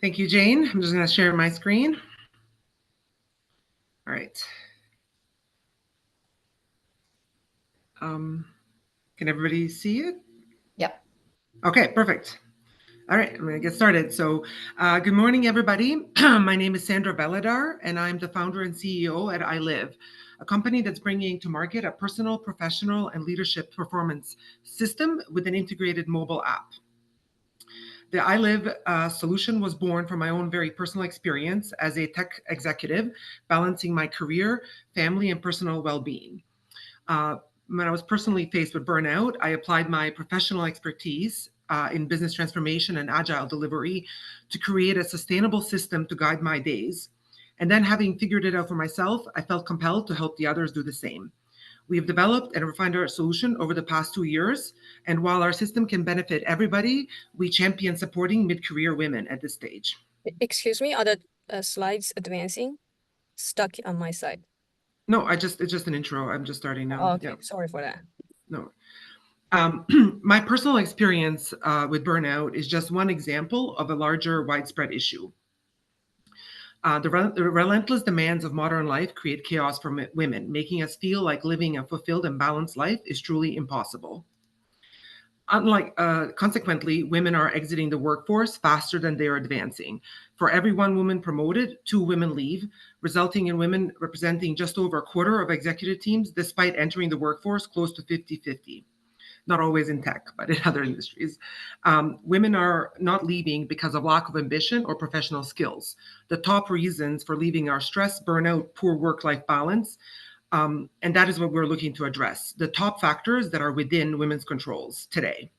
Thank you, Jane. I'm just going to share my screen. All right. Can everybody see it? Yep. Okay, perfect. All right, I'm going to get started. So, good morning, everybody. My name is Sandra Veledar, and I'm the founder and CEO at I.Liv, a company that's bringing to market a personal, professional, and leadership performance system with an integrated mobile app. The I.Liv solution was born from my own very personal experience as a tech executive, balancing my career, family, and personal well-being. Uh, when I was personally faced with burnout, I applied my professional expertise in business transformation and agile delivery to create a sustainable system to guide my days. And then, having figured it out for myself, I felt compelled to help the others do the same. We have developed and refined our solution over the past 2 years. And while our system can benefit everybody, we champion supporting mid-career women at this stage. Excuse me, are the slides advancing? Stuck on my side. No, it's just an intro. I'm just starting now. Oh, okay, yeah. Sorry for that. No. My personal experience with burnout is just one example of a larger, widespread issue. The relentless demands of modern life create chaos for women, making us feel like living a fulfilled and balanced life is truly impossible. Consequently, women are exiting the workforce faster than they are advancing. For every one woman promoted, 2 women leave, resulting in women representing just over a quarter of executive teams, despite entering the workforce close to 50-50. Not always in tech, but in other industries. Women are not leaving because of lack of ambition or professional skills. The top reasons for leaving are stress, burnout, poor work-life balance, and that is what we're looking to address. The top factors that are within women's controls today.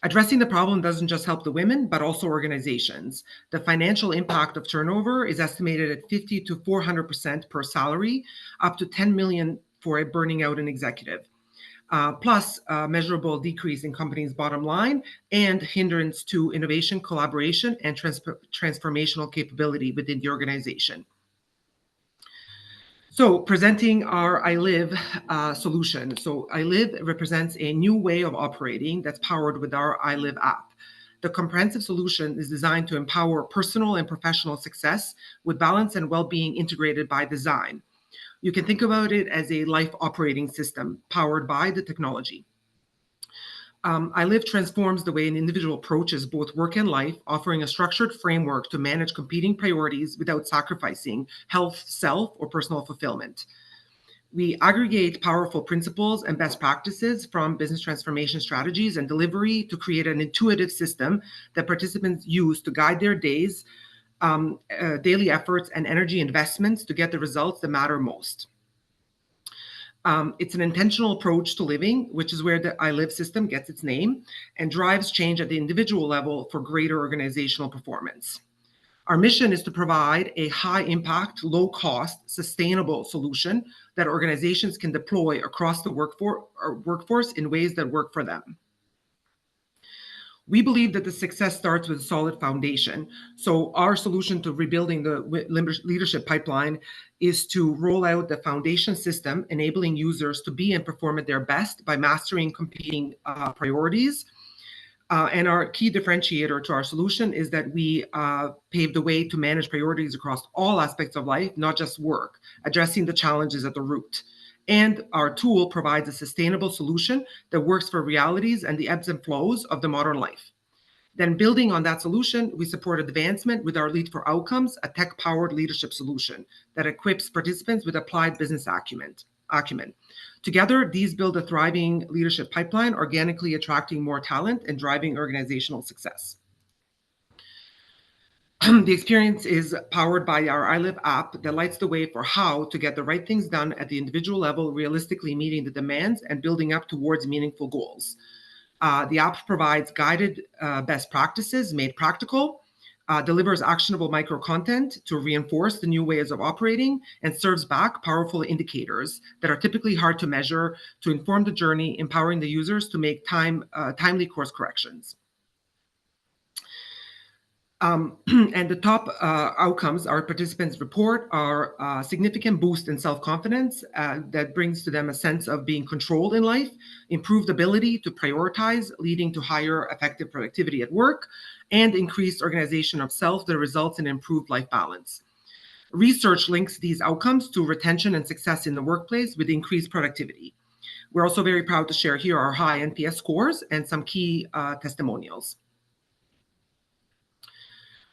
Addressing the problem doesn't just help the women, but also organizations. The financial impact of turnover is estimated at 50 to 400% per salary, up to 10 million for a burning out an executive. Plus a measurable decrease in companies' bottom line and hindrance to innovation, collaboration, and transformational capability within the organization. So presenting our I.Liv solution. So I.Liv represents a new way of operating that's powered with our I.Liv app. The comprehensive solution is designed to empower personal and professional success with balance and well-being integrated by design. You can think about it as a life operating system powered by the technology. I.Liv transforms the way an individual approaches both work and life, offering a structured framework to manage competing priorities without sacrificing health, self, or personal fulfillment. We aggregate powerful principles and best practices from business transformation strategies and delivery to create an intuitive system that participants use to guide their days, daily efforts, and energy investments to get the results that matter most. It's an intentional approach to living, which is where the I.Liv system gets its name, and drives change at the individual level for greater organizational performance. Our mission is to provide a high-impact, low-cost, sustainable solution that organizations can deploy across the workforce in ways that work for them. We believe that the success starts with a solid foundation. So our solution to rebuilding the leadership pipeline is to roll out the foundation system, enabling users to be and perform at their best by mastering competing priorities. And our key differentiator to our solution is that we pave the way to manage priorities across all aspects of life, not just work, addressing the challenges at the root. And our tool provides a sustainable solution that works for realities and the ebbs and flows of the modern life. Then building on that solution, we support advancement with our Lead for Outcomes, a tech-powered leadership solution that equips participants with applied business acumen. Together, these build a thriving leadership pipeline, organically attracting more talent and driving organizational success. The experience is powered by our I.Liv app that lights the way for how to get the right things done at the individual level, realistically meeting the demands and building up towards meaningful goals. The app provides guided best practices made practical, delivers actionable micro content to reinforce the new ways of operating, and serves back powerful indicators that are typically hard to measure to inform the journey, empowering the users to make timely course corrections. And the top outcomes our participants report are a significant boost in self-confidence that brings to them a sense of being controlled in life, improved ability to prioritize, leading to higher effective productivity at work, and increased organization of self that results in improved life balance. Research links these outcomes to retention and success in the workplace with increased productivity. We're also very proud to share here our high NPS scores and some key testimonials.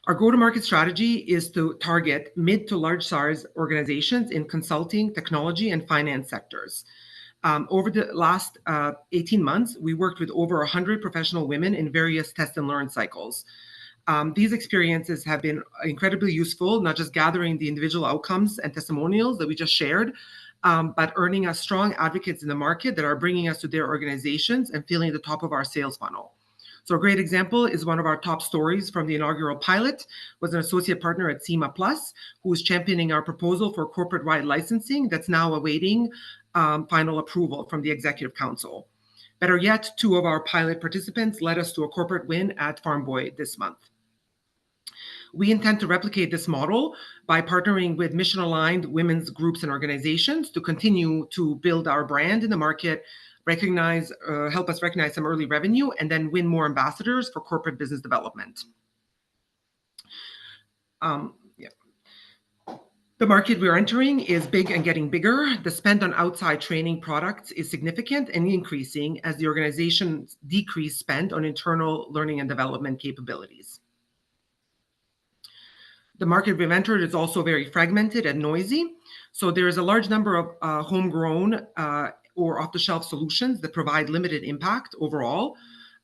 Our go-to-market strategy is to target mid to large size organizations in consulting, technology, and finance sectors. Over the last 18 months, we worked with over 100 professional women in various test and learn cycles. These experiences have been incredibly useful, not just gathering the individual outcomes and testimonials that we just shared, but earning us strong advocates in the market that are bringing us to their organizations and filling the top of our sales funnel. So a great example is one of our top stories from the inaugural pilot was an associate partner at SEMA Plus, who is championing our proposal for corporate-wide licensing that's now awaiting final approval from the Executive Council. Better yet, 2 of our pilot participants led us to a corporate win at Farm Boy this month. We intend to replicate this model by partnering with mission-aligned women's groups and organizations to continue to build our brand in the market, help us recognize some early revenue, and then win more ambassadors for corporate business development. The market we're entering is big and getting bigger. The spend on outside training products is significant and increasing as the organizations decrease spend on internal learning and development capabilities. The market we've entered is also very fragmented and noisy. So there is a large number of homegrown or off-the-shelf solutions that provide limited impact overall.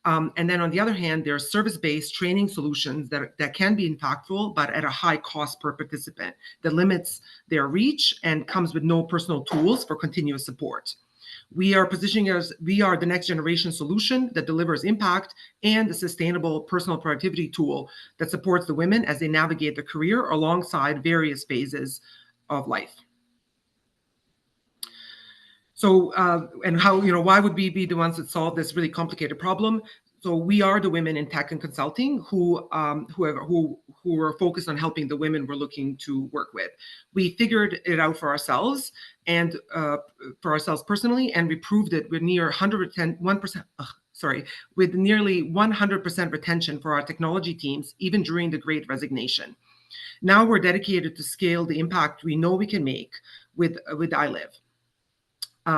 And then on the other hand, there are service-based training solutions that can be impactful, but at a high cost per participant that limits their reach and comes with no personal tools for continuous support. We are positioning as we are the next generation solution that delivers impact and a sustainable personal productivity tool that supports the women as they navigate their career alongside various phases of life. So, and how, why would we be the ones that solve this really complicated problem? So we are the women in tech and consulting who are focused on helping the women we're looking to work with. We figured it out for ourselves and for ourselves personally, and we proved it with nearly 100% retention for our technology teams, even during the Great Resignation. Now we're dedicated to scale the impact we know we can make with I.Liv.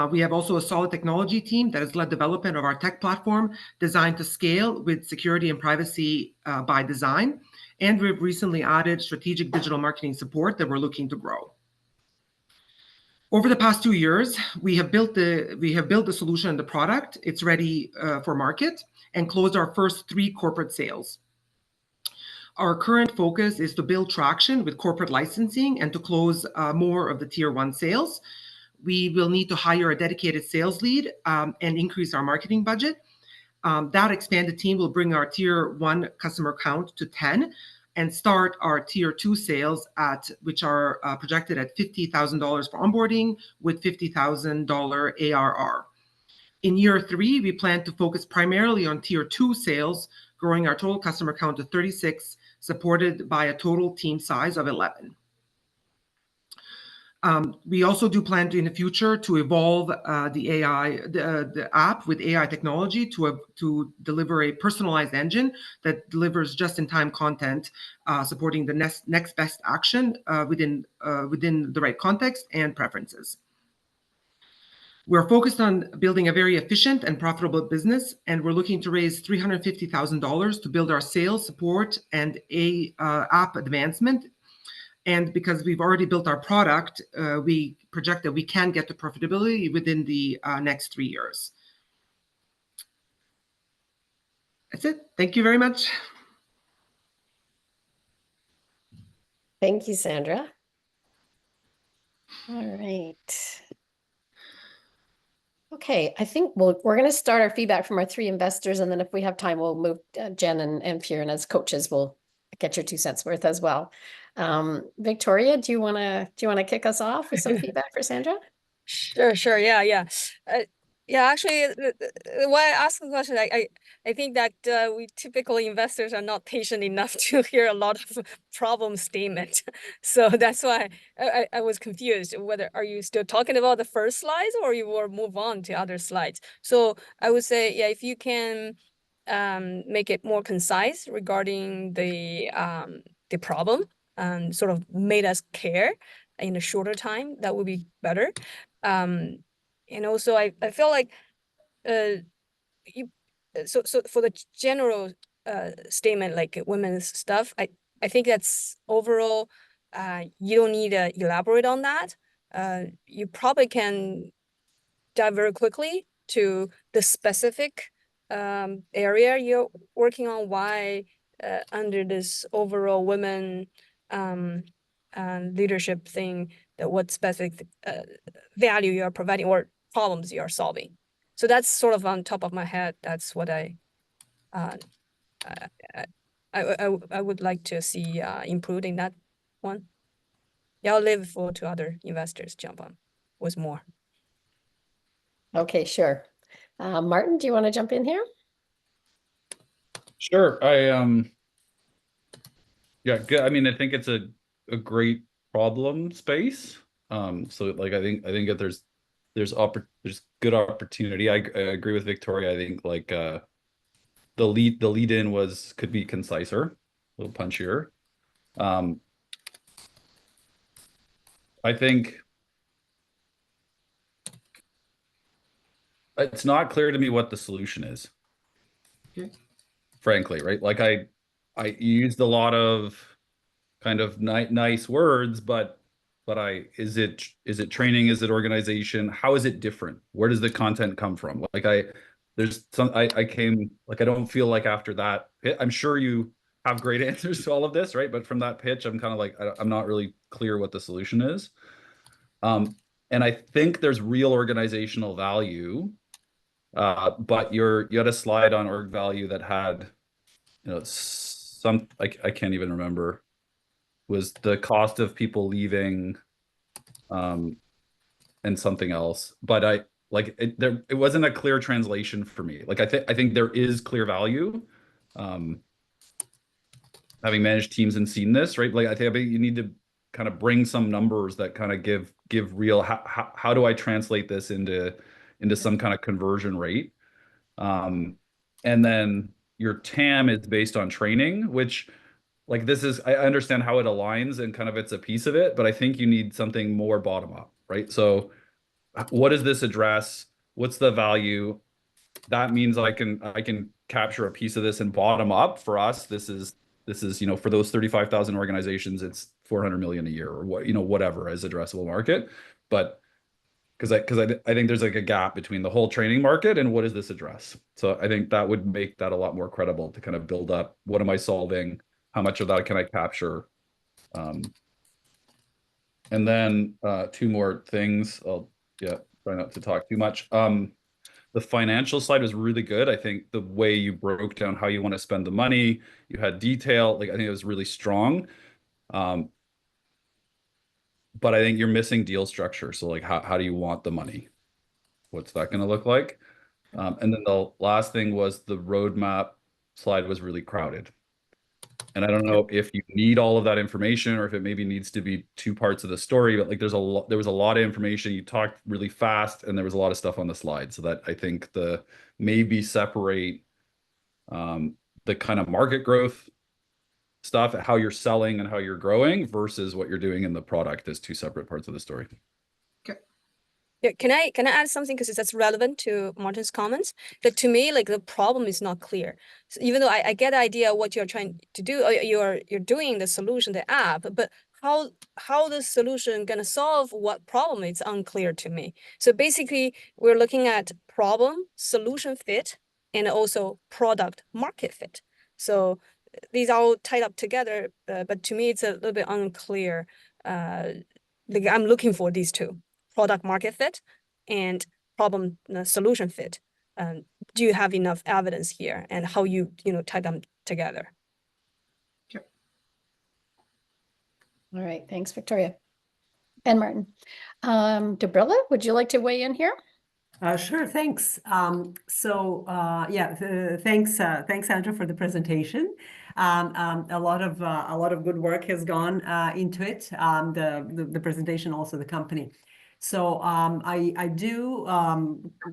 We have also a solid technology team that has led development of our tech platform designed to scale with security and privacy by design. And we've recently added strategic digital marketing support that we're looking to grow. Over the past 2 years, we have built the solution and the product. It's ready for market and closed our first 3 corporate sales. Our current focus is to build traction with corporate licensing and to close more of the tier 1 sales. We will need to hire a dedicated sales lead and increase our marketing budget. That expanded team will bring our tier 1 customer count to 10 and start our tier 2 sales which are projected at $50,000 for onboarding with $50,000 ARR. In year 3, we plan to focus primarily on tier 2 sales, growing our total customer count to 36, supported by a total team size of 11. We also do plan to, in the future, to evolve the app with AI technology to deliver a personalized engine that delivers just-in-time content, supporting the next best action within the right context and preferences. We're focused on building a very efficient and profitable business, and we're looking to raise $350,000 to build our sales support and app advancement. And because we've already built our product, we project that we can get to profitability within the next 3 years. That's it. Thank you very much. Thank you, Sandra. All right. Okay, I think we're going to start our feedback from our 3 investors, and then if we have time, we'll move Jen and Fiona as coaches. We'll get your 2 cents worth as well. Victoria, do you want to kick us off with some feedback for Sandra? Sure. Yeah. Yeah, actually, why I asked the question, I think that we typically investors are not patient enough to hear a lot of problem statement. So that's why I was confused whether are you still talking about the first slides or you will move on to other slides. So I would say, yeah, if you can make it more concise regarding the problem and sort of made us care in a shorter time, that would be better. And also I feel like you so for the general statement like women's stuff, I think that's overall you don't need to elaborate on that. You probably can dive very quickly to the specific area you're working on, why under this overall women leadership thing, that what specific value you are providing or problems you are solving. So that's sort of on top of my head. That's what I would like to see improved in that one. Yeah, I'll leave for to other investors jump on with more. Okay, sure. Martin, do you want to jump in here? Sure. Yeah, good. I mean, I think it's a great problem space. So like I think that there's good opportunity. I agree with Victoria. I think like the lead in could be conciser, a little punchier. I think it's not clear to me what the solution is. Okay. Frankly, right? Like I used a lot of kind of nice words, but is it training? Is it organization? How is it different? Where does the content come from? Like I don't feel like after that, I'm sure you have great answers to all of this, right? But from that pitch, I'm kind of like, I'm not really clear what the solution is. And I think there's real organizational value, but you had a slide on org value that had, I can't even remember, was the cost of people leaving, and something else. But it wasn't a clear translation for me. Like I think there is clear value, having managed teams and seen this, right? Like I think you need to kind of bring some numbers that kind of give real how do I translate this into some kind of conversion rate. And then your TAM is based on training, which like I understand how it aligns and kind of it's a piece of it, but I think you need something more bottom up, right? So what does this address? What's the value? That means I can capture a piece of this and bottom up for us. This is, for those 35,000 organizations, it's 400 million a year or whatever as addressable market. But because I think there's like a gap between the whole training market and what does this address? So I think that would make that a lot more credible to kind of build up, what am I solving? How much of that can I capture? And then two more things. Try not to talk too much. The financial slide was really good. I think the way you broke down how you want to spend the money, you had detail, like I think it was really strong. But I think you're missing deal structure. So like how do you want the money? What's that going to look like? And then the last thing was the roadmap slide was really crowded. And I don't know if you need all of that information or if it maybe needs to be two parts of the story, but like there was a lot of information. You talked really fast and there was a lot of stuff on the slide. So that I think maybe separate the kind of market growth stuff, how you're selling and how you're growing versus what you're doing in the product as two separate parts of the story. Yeah, can I add something because that's relevant to Martin's comments? That to me, like the problem is not clear. So even though I get the idea what you're trying to do, or you're doing the solution, the app, but how the solution gonna solve what problem? It's unclear to me. So basically, we're looking at problem, solution fit, and also product market fit. So these are all tied up together, but to me, it's a little bit unclear. Like I'm looking for these two. Product market fit and problem solution fit. Do you have enough evidence here and how you tie them together? Okay. All right, thanks, Victoria. And Martin. Dobrila, would you like to weigh in here? Sure, thanks. Thanks, Sandra, for the presentation. A lot of good work has gone into it. The presentation, also the company. So I do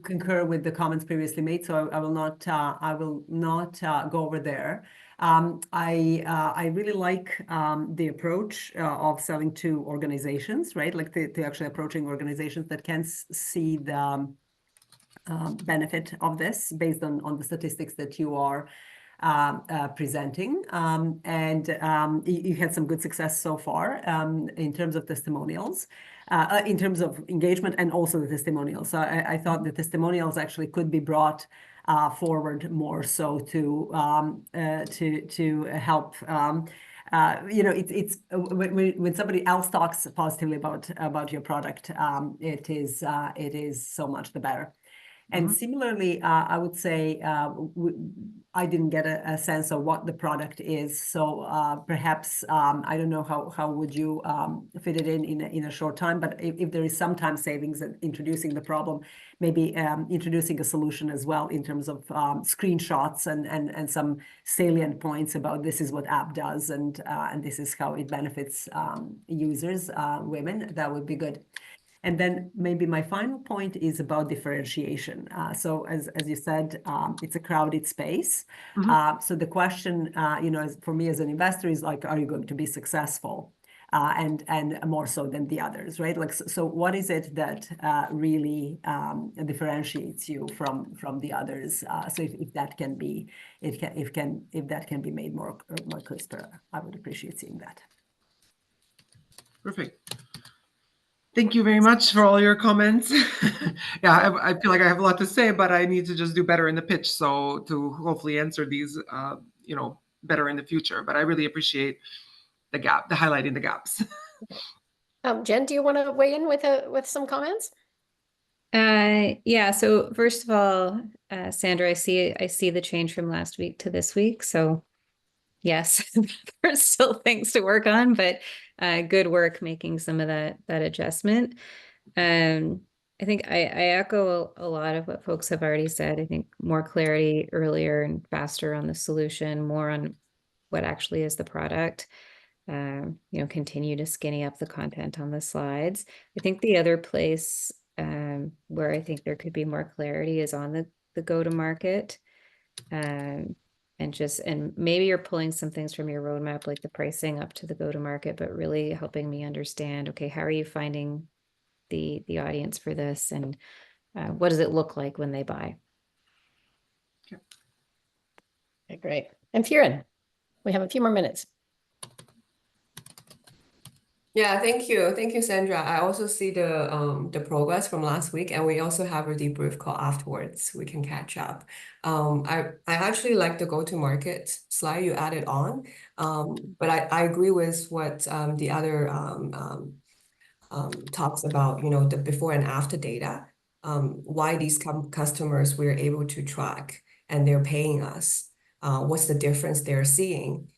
concur with the comments previously made. So I will not go over there. I really like the approach of selling to organizations, right? Like to actually approaching organizations that can see the benefit of this based on the statistics that you are presenting. You had some good success so far in terms of testimonials, in terms of engagement, and also the testimonials. So I thought the testimonials actually could be brought forward more so to help. It's when somebody else talks positively about your product, it is so much the better. And similarly, I would say I didn't get a sense of what the product is. So perhaps, I don't know how would you fit it in a short time, but if there is some time savings in introducing the problem, maybe introducing a solution as well in terms of screenshots and some salient points about this is what app does and this is how it benefits users, women, that would be good. And then maybe my final point is about differentiation. So as you said, it's a crowded space. So the question, for me as an investor is like, are you going to be successful? And more so than the others, right? Like, so what is it that really differentiates you from the others? So if that can be, if that can be made more crisper, I would appreciate seeing that. Perfect. Thank you very much for all your comments. Yeah, I feel like I have a lot to say, but I need to just do better in the pitch, so to hopefully answer these, better in the future. But I really appreciate the highlighting the gaps. Jen, do you want to weigh in with some comments? Yeah. So first of all, Sandra, I see the change from last week to this week. So yes, there's still things to work on, but good work making some of that adjustment. I think I echo a lot of what folks have already said. I think more clarity earlier and faster on the solution, more on what actually is the product. Continue to skinny up the content on the slides. I think the other place where I think there could be more clarity is on the go-to-market. And maybe you're pulling some things from your roadmap, like the pricing up to the go-to-market, but really helping me understand, okay, how are you finding the audience for this, and what does it look like when they buy? Okay, great. And Fiona, we have a few more minutes. Yeah, thank you, Sandra. I also see the progress from last week, and we also have a debrief call afterwards. We can catch up. I actually like the go-to-market slide you added on, but I agree with what the other talks about. The before and after data. Why these customers we're able to track and they're paying us. What's the difference they're seeing?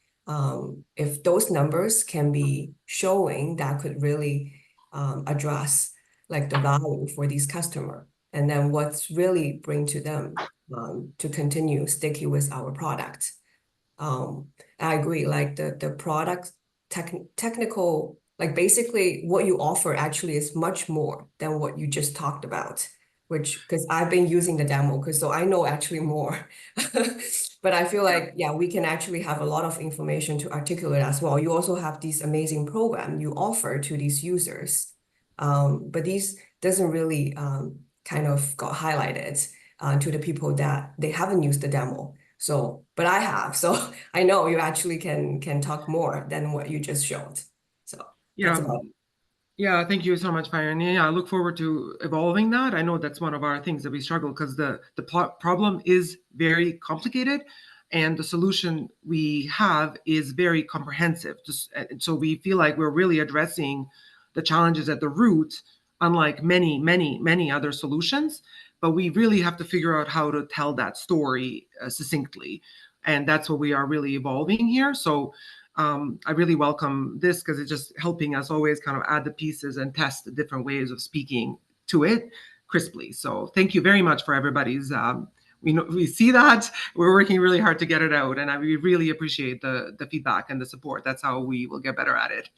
If those numbers can be showing, that could really address like the value for these customers, and then what's really bring to them to continue sticky with our product. I agree, like the product technical, like basically what you offer actually is much more than what you just talked about, because I've been using the demo, so I know actually more. But I feel like, yeah, we can actually have a lot of information to articulate as well. You also have these amazing program you offer to these users. But these doesn't really kind of got highlighted to the people that they haven't used the demo. So, but I have, so I know you actually can talk more than what you just showed. So Yeah. that's about it. Yeah, thank you so much, Fire. And yeah, I look forward to evolving that. I know that's one of our things that we struggle, because the problem is very complicated, and the solution we have is very comprehensive. So we feel like we're really addressing the challenges at the root, unlike many other solutions. But we really have to figure out how to tell that story succinctly, and that's what we are really evolving here. So I really welcome this, because it's just helping us always kind of add the pieces and test the different ways of speaking to it. crisply. So thank you very much for everybody's. We see that we're working really hard to get it out, and we really appreciate the feedback and the support. That's how we will get better at it.